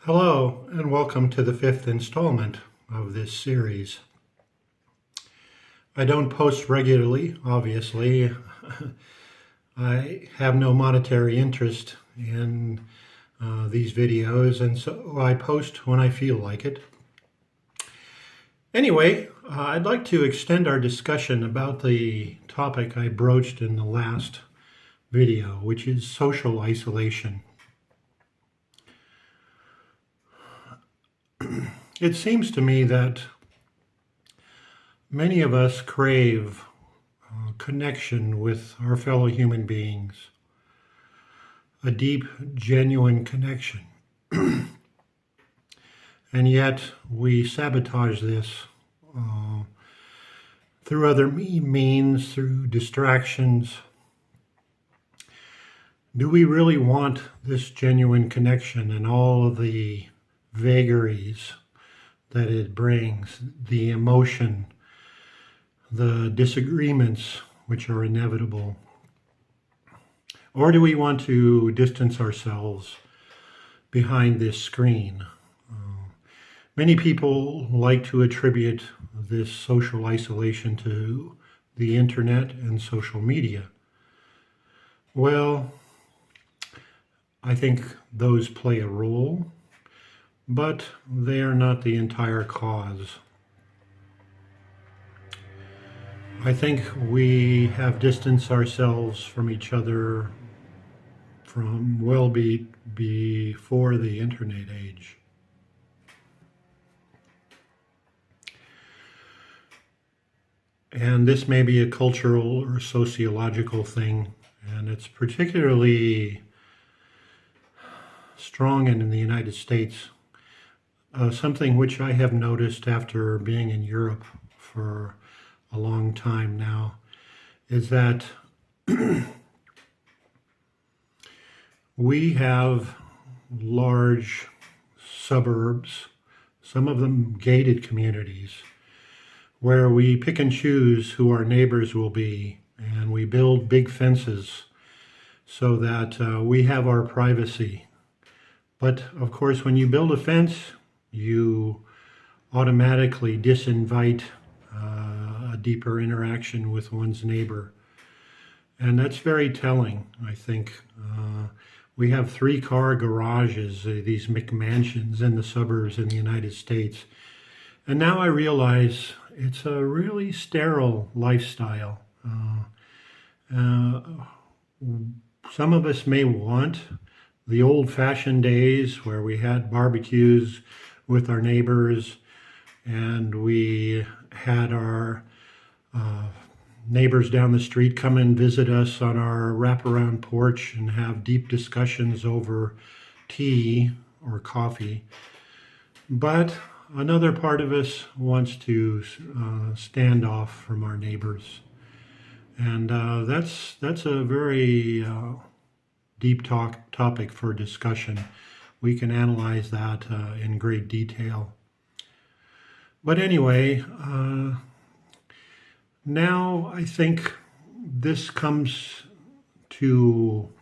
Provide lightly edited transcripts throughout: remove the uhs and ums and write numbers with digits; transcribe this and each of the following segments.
Hello, and welcome to the fifth installment of this series. I don't post regularly, obviously. I have no monetary interest in these videos, and so I post when I feel like it. Anyway, I'd like to extend our discussion about the topic I broached in the last video, which is social isolation. It seems to me that many of us crave connection with our fellow human beings, a deep, genuine connection. And yet we sabotage this through other means, through distractions. Do we really want this genuine connection and all of the vagaries that it brings, the emotion, the disagreements which are inevitable? Or do we want to distance ourselves behind this screen? Many people like to attribute this social isolation to the internet and social media. Well, I think those play a role, but they are not the entire cause. I think we have distanced ourselves from each other from before the internet age. And this may be a cultural or sociological thing, and it's particularly strong in the United States. Something which I have noticed after being in Europe for a long time now is that we have large suburbs, some of them gated communities, where we pick and choose who our neighbors will be, and we build big fences so that we have our privacy. But of course, when you build a fence, you automatically disinvite a deeper interaction with one's neighbor. And that's very telling, I think. We have 3-car garages, these McMansions in the suburbs in the United States. And now I realize it's a really sterile lifestyle. Some of us may want the old-fashioned days where we had barbecues with our neighbors and we had our neighbors down the street come and visit us on our wraparound porch and have deep discussions over tea or coffee. But another part of us wants to stand off from our neighbors. And that's a very deep topic for discussion. We can analyze that in great detail. But anyway, now I think this comes to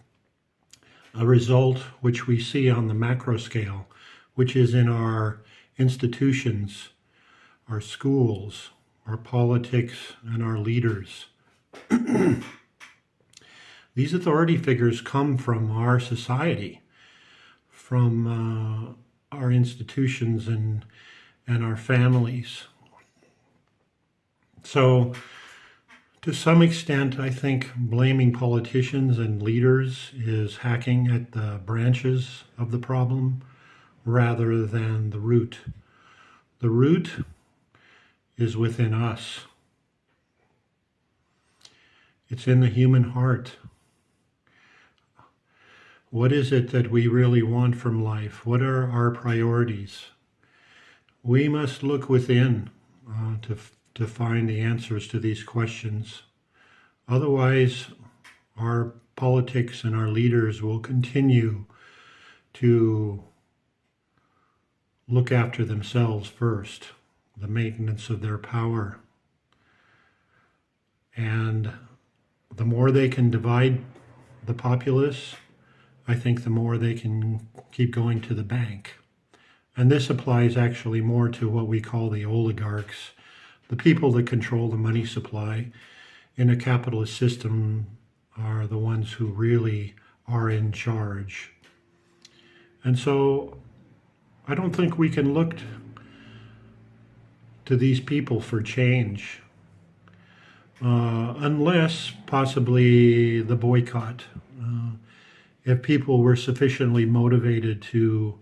a result which we see on the macro scale, which is in our institutions, our schools, our politics, and our leaders. These authority figures come from our society, from our institutions and our families. So, to some extent, I think blaming politicians and leaders is hacking at the branches of the problem rather than the root. The root is within us. It's in the human heart. What is it that we really want from life? What are our priorities? We must look within to find the answers to these questions. Otherwise, our politics and our leaders will continue to look after themselves first, the maintenance of their power. And the more they can divide the populace, I think the more they can keep going to the bank. And this applies actually more to what we call the oligarchs, the people that control the money supply in a capitalist system are the ones who really are in charge. And so I don't think we can look to these people for change, unless possibly the boycott. If people were sufficiently motivated to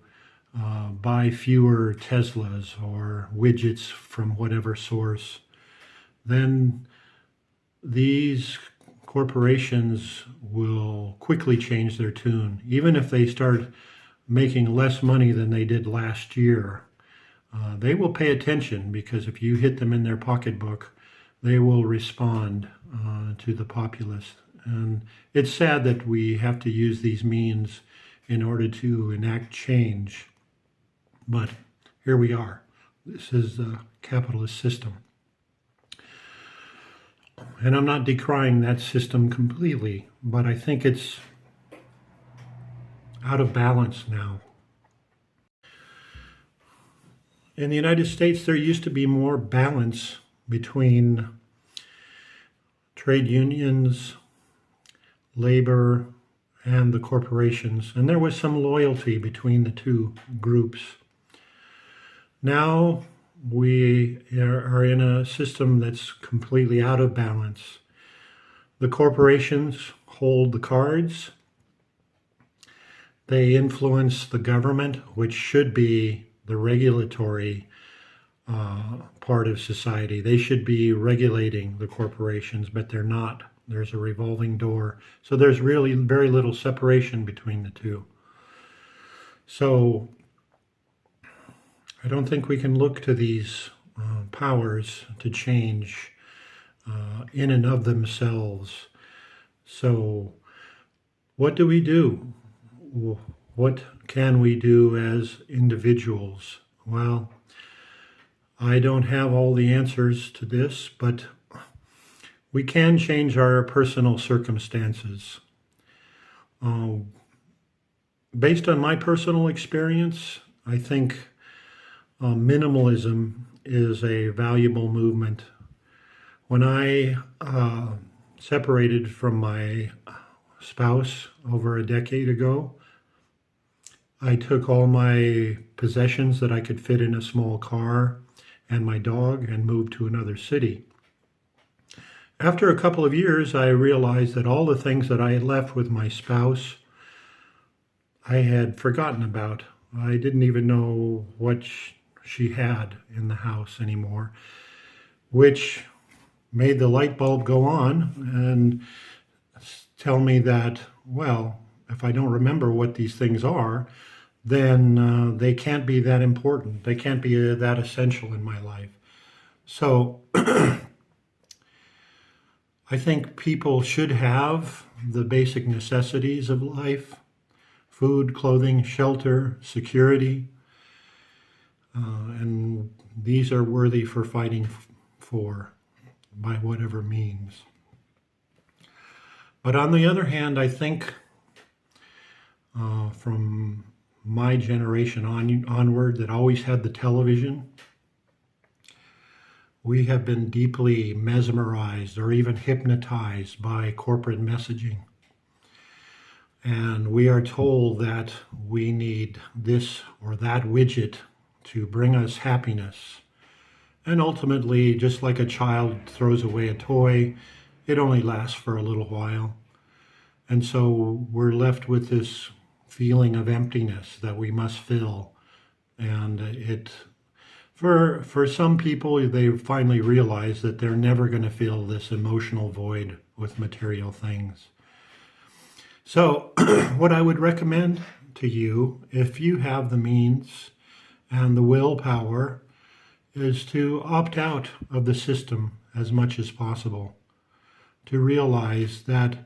buy fewer Teslas or widgets from whatever source, then these corporations will quickly change their tune. Even if they start making less money than they did last year, they will pay attention, because if you hit them in their pocketbook, they will respond to the populace. And it's sad that we have to use these means in order to enact change. But here we are. This is the capitalist system. And I'm not decrying that system completely, but I think it's out of balance now. In the United States, there used to be more balance between trade unions, labor, and the corporations, and there was some loyalty between the two groups. Now we are in a system that's completely out of balance. The corporations hold the cards. They influence the government, which should be the regulatory part of society. They should be regulating the corporations, but they're not. There's a revolving door. So there's really very little separation between the two. So I don't think we can look to these powers to change in and of themselves. So what do we do? What can we do as individuals? Well, I don't have all the answers to this, but we can change our personal circumstances. Based on my personal experience, I think minimalism is a valuable movement. When I separated from my spouse over a decade ago, I took all my possessions that I could fit in a small car and my dog and moved to another city. After a couple of years, I realized that all the things that I had left with my spouse, I had forgotten about. I didn't even know what she had in the house anymore, which made the light bulb go on and tell me that, well, if I don't remember what these things are, then they can't be that important. They can't be that essential in my life. So I think people should have the basic necessities of life: food, clothing, shelter, security. And these are worthy for fighting for by whatever means. But on the other hand, I think from my generation onward that always had the television, we have been deeply mesmerized or even hypnotized by corporate messaging. And we are told that we need this or that widget to bring us happiness. And ultimately, just like a child throws away a toy, it only lasts for a little while. And so we're left with this feeling of emptiness that we must fill. And for some people, they finally realize that they're never going to fill this emotional void with material things. So what I would recommend to you, if you have the means and the willpower, is to opt out of the system as much as possible, to realize that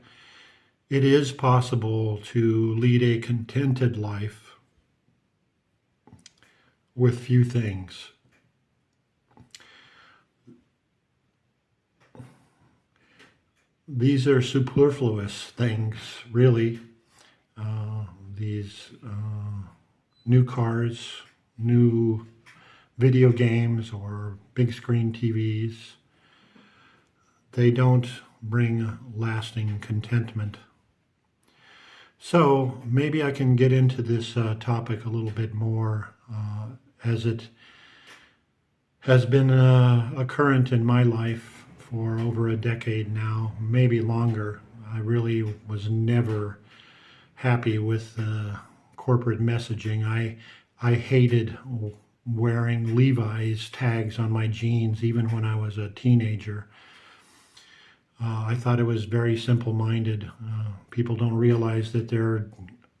it is possible to lead a contented life with few things. These are superfluous things, really. These new cars, new video games or big screen TVs. They don't bring lasting contentment. So maybe I can get into this topic a little bit more as it has been a current in my life for over a decade now, maybe longer. I really was never happy with corporate messaging. I hated wearing Levi's tags on my jeans even when I was a teenager. I thought it was very simple-minded. People don't realize that they're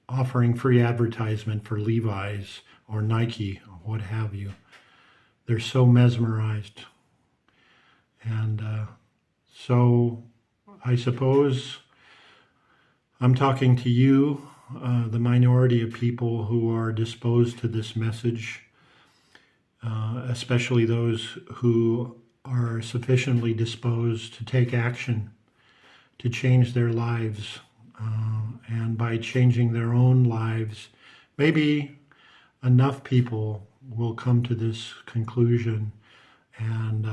offering free advertisement for Levi's or Nike or what have you. They're so mesmerized. And so I suppose I'm talking to you, the minority of people who are disposed to this message, especially those who are sufficiently disposed to take action to change their lives. And by changing their own lives, maybe enough people will come to this conclusion, and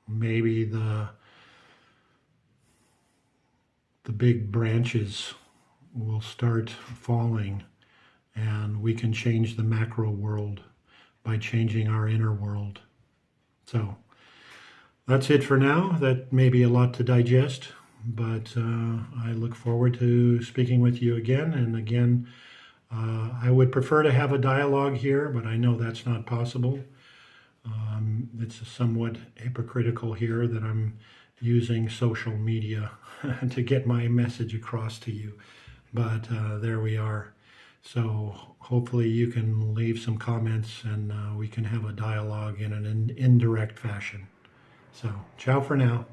maybe the big branches will start falling, and we can change the macro world by changing our inner world. So that's it for now. That may be a lot to digest, but I look forward to speaking with you again and again. I would prefer to have a dialogue here, but I know that's not possible. It's somewhat hypocritical here that I'm using social media to get my message across to you. But there we are. So hopefully you can leave some comments and we can have a dialogue in an indirect fashion. So ciao for now.